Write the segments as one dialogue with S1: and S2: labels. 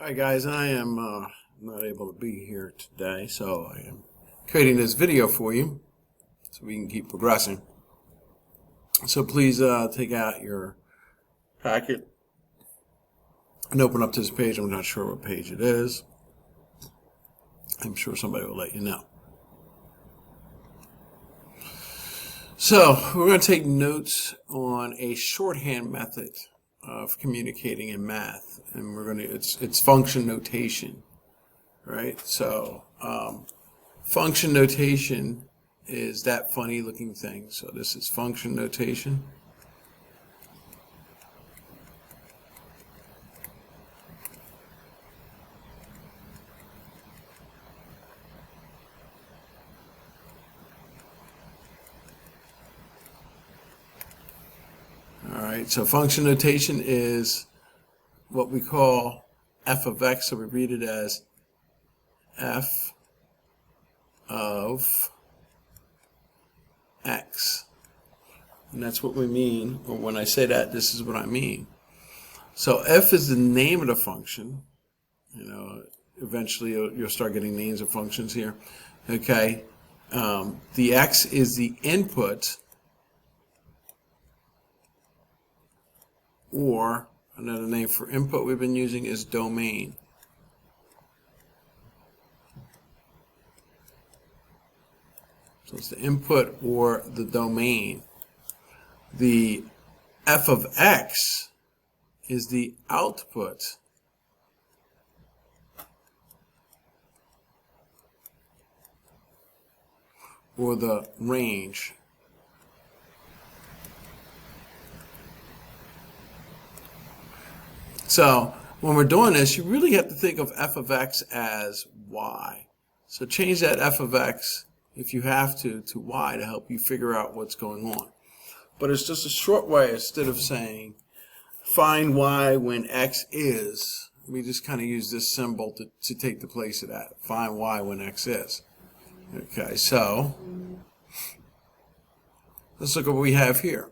S1: Hi guys, I am not able to be here today, so I am creating this video for you so we can keep progressing. So please take out your packet and open up this page. I'm not sure what page it is. I'm sure somebody will let you know. So we're going to take notes on a shorthand method of communicating in math, and we're going to it's function notation, right? So function notation is that funny looking thing. So this is function notation. All right, so function notation is what we call f of x, so we read it as f of x. And that's what we mean, or when I say that, this is what I mean. So f is the name of the function. You know, eventually you'll start getting names of functions here. Okay, the x is the input, or another name for input we've been using is domain. So it's the input or the domain. The f of x is the output, or the range. So when we're doing this, you really have to think of f of x as y. So change that f of x, if you have to y to help you figure out what's going on. But it's just a short way, instead of saying find y when x is, we just kind of use this symbol to take the place of that. Find y when x is. Okay, so let's look at what we have here.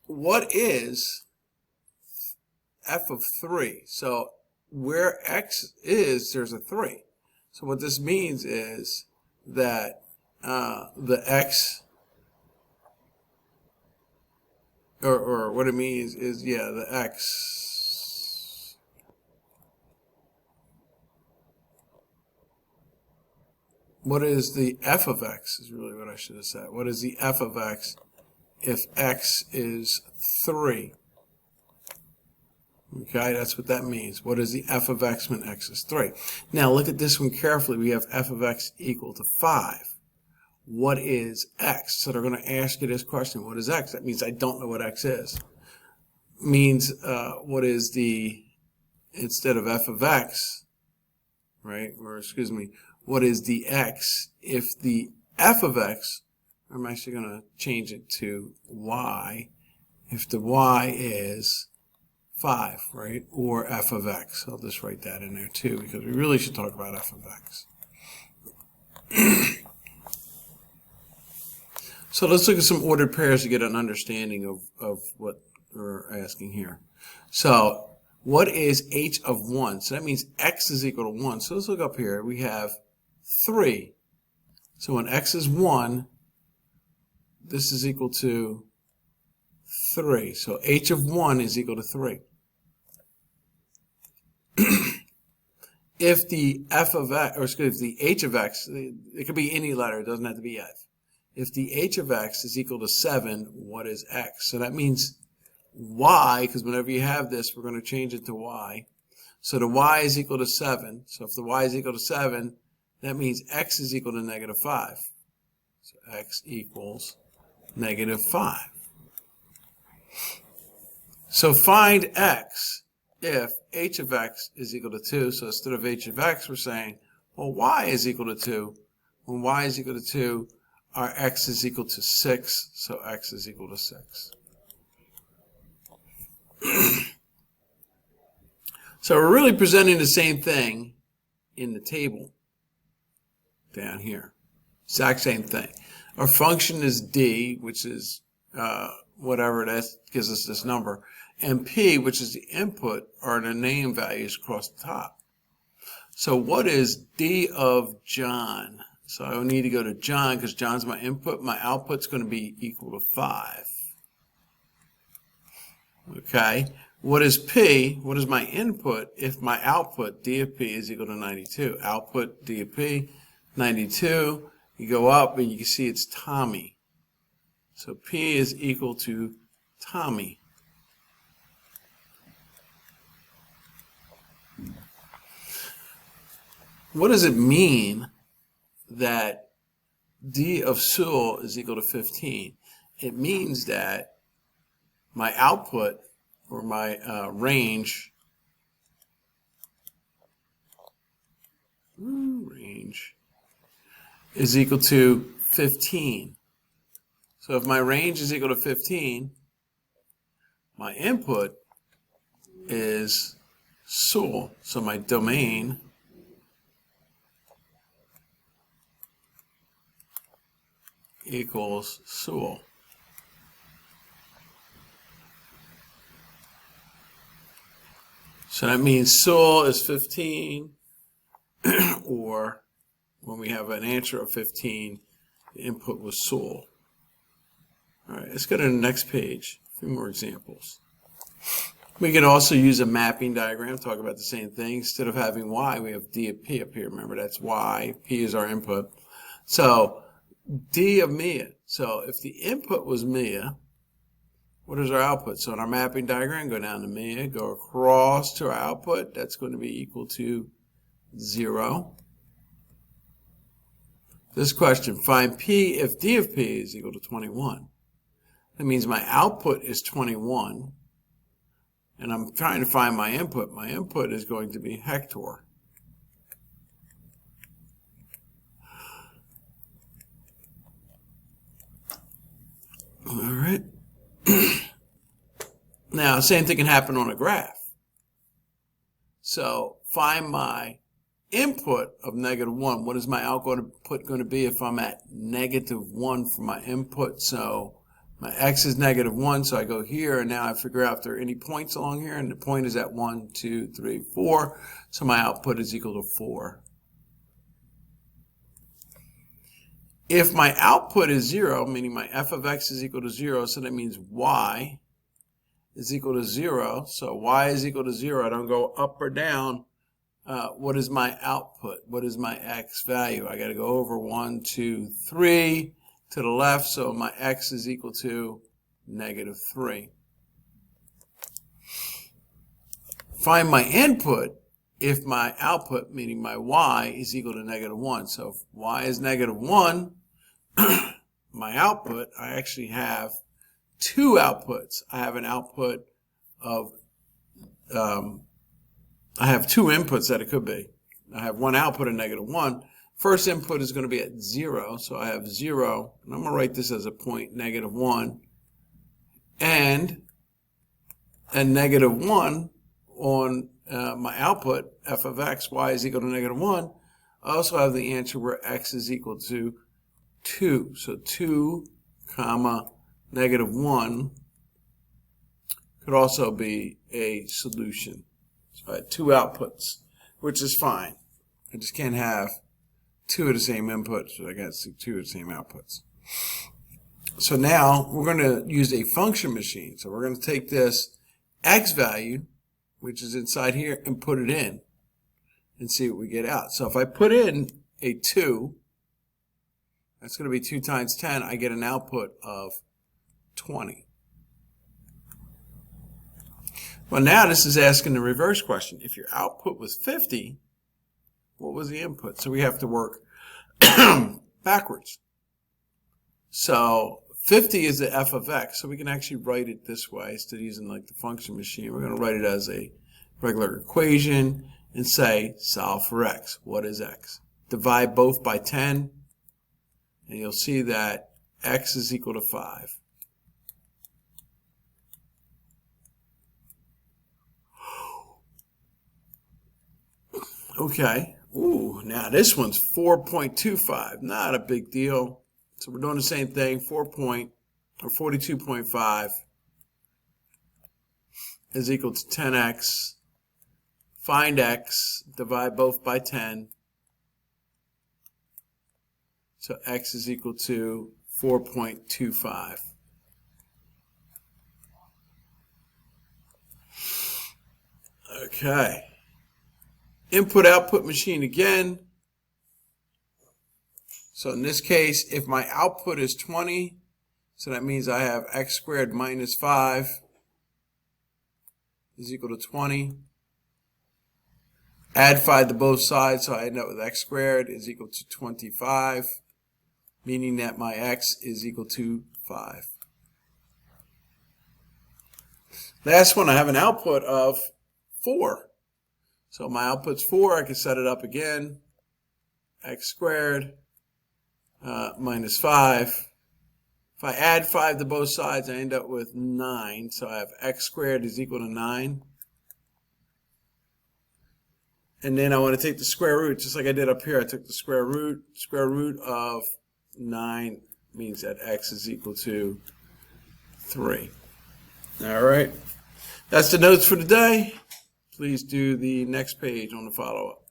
S1: What is f of 3? So where x is, there's a 3. So what this means is that the x, or what it means is, yeah, the x, what is the f of x is really what I should have said. What is the f of x if x is 3? Okay, that's what that means. What is the f of x when x is 3? Now look at this one carefully. We have f of x equal to 5. What is x? So they're going to ask you this question. What is x? That means I don't know what x is. It means what is the, instead of f of x, right, or excuse me, what is the x if the f of x, I'm actually going to change it to y, if the y is 5, right, or f of x. I'll just write that in there too, because we really should talk about f of x. So let's look at some ordered pairs to get an understanding of what we're asking here. So what is h of 1? So that means x is equal to 1. So let's look up here. We have 3. So when x is 1, this is equal to 3. So h of 1 is equal to 3. If the f of x, or excuse me, the h of x, it could be any letter, it doesn't have to be f. If the h of x is equal to 7, what is x? So that means y, because whenever you have this, we're going to change it to y. So the y is equal to 7. So if the y is equal to 7, that means x is equal to negative 5. So x equals negative 5. So find x if h of x is equal to 2. So instead of h of x, we're saying, well, y is equal to 2. When y is equal to 2, our x is equal to 6. So x is equal to 6. So we're really presenting the same thing in the table down here. Exact same thing. Our function is d, which is whatever it is, gives us this number. and P, which is the input, are the name values across the top. So what is D of John? So I need to go to John because John's my input. My output's going to be equal to 5. Okay. What is P? What is my input if my output, D of P, is equal to 92? Output, D of P, 92. You go up and you can see it's Tommy. So P is equal to Tommy. What does it mean that D of Sewell is equal to 15? It means that my output, or my range is equal to 15. So if my range is equal to 15, my input is Sewell. So my domain equals Sewell. So that means Sewell is 15, or when we have an answer of 15, the input was Sewell. All right, let's go to the next page. A few more examples. We can also use a mapping diagram, talk about the same thing. Instead of having Y, we have D of P up here. Remember, that's Y. P is our input. So D of Mia. So if the input was Mia, what is our output? So in our mapping diagram, go down to Mia, go across to our output. That's going to be equal to 0. This question, find P if D of P is equal to 21. That means my output is 21, and I'm trying to find my input. My input is going to be Hector. All right. Now, same thing can happen on a graph. So find my input of -1. What is my output going to be if I'm at -1 for my input? So my x is -1, so I go here, and now I figure out if there are any points along here, and the point is at 1, 2, 3, 4. So my output is equal to 4. If my output is 0, meaning my f of x is equal to 0, so that means y is equal to 0. So y is equal to 0. I don't go up or down. What is my output? What is my x value? I got to go over 1, 2, 3 to the left. So my x is equal to -3. Find my input if my output, meaning my y, is equal to -1. So if y is -1, my output, I actually have two outputs. I have an output of, I have two inputs that it could be. I have one output of -1. First input is going to be at 0, so I have 0, and I'm going to write this as a point, -1, and -1 on my output, f of x, y is equal to -1. I also have the answer where x is equal to 2. So 2, comma, -1 could also be a solution. So I had two outputs, which is fine. I just can't have two of the same inputs, so I got two of the same outputs. So now we're going to use a function machine. So we're going to take this x value, which is inside here, and put it in and see what we get out. So if I put in a 2, that's going to be 2 times 10. I get an output of 20. Well, now this is asking the reverse question. If your output was 50, what was the input? So we have to work backwards. So 50 is the f of x, so we can actually write it this way instead of using like the function machine. We're going to write it as a regular equation and say solve for x. What is x? Divide both by 10, and you'll see that x is equal to 5. Okay. Ooh, now this one's 4.25. Not a big deal. So we're doing the same thing, 42.5 is equal to 10x. Find x, divide both by 10. So x is equal to 4.25. Okay. Input-output machine again. So in this case, if my output is 20, so that means I have x squared minus 5 is equal to 20. Add 5 to both sides, so I end up with x squared is equal to 25, meaning that my x is equal to 5. Last one, I have an output of 4. So my output's 4. I can set it up again. X squared minus 5. If I add 5 to both sides, I end up with 9. So I have x squared is equal to 9. And then I want to take the square root, just like I did up here. I took the square root. Square root of 9 means that x is equal to 3. All right. That's the notes for today. Please do the next page on the follow-up.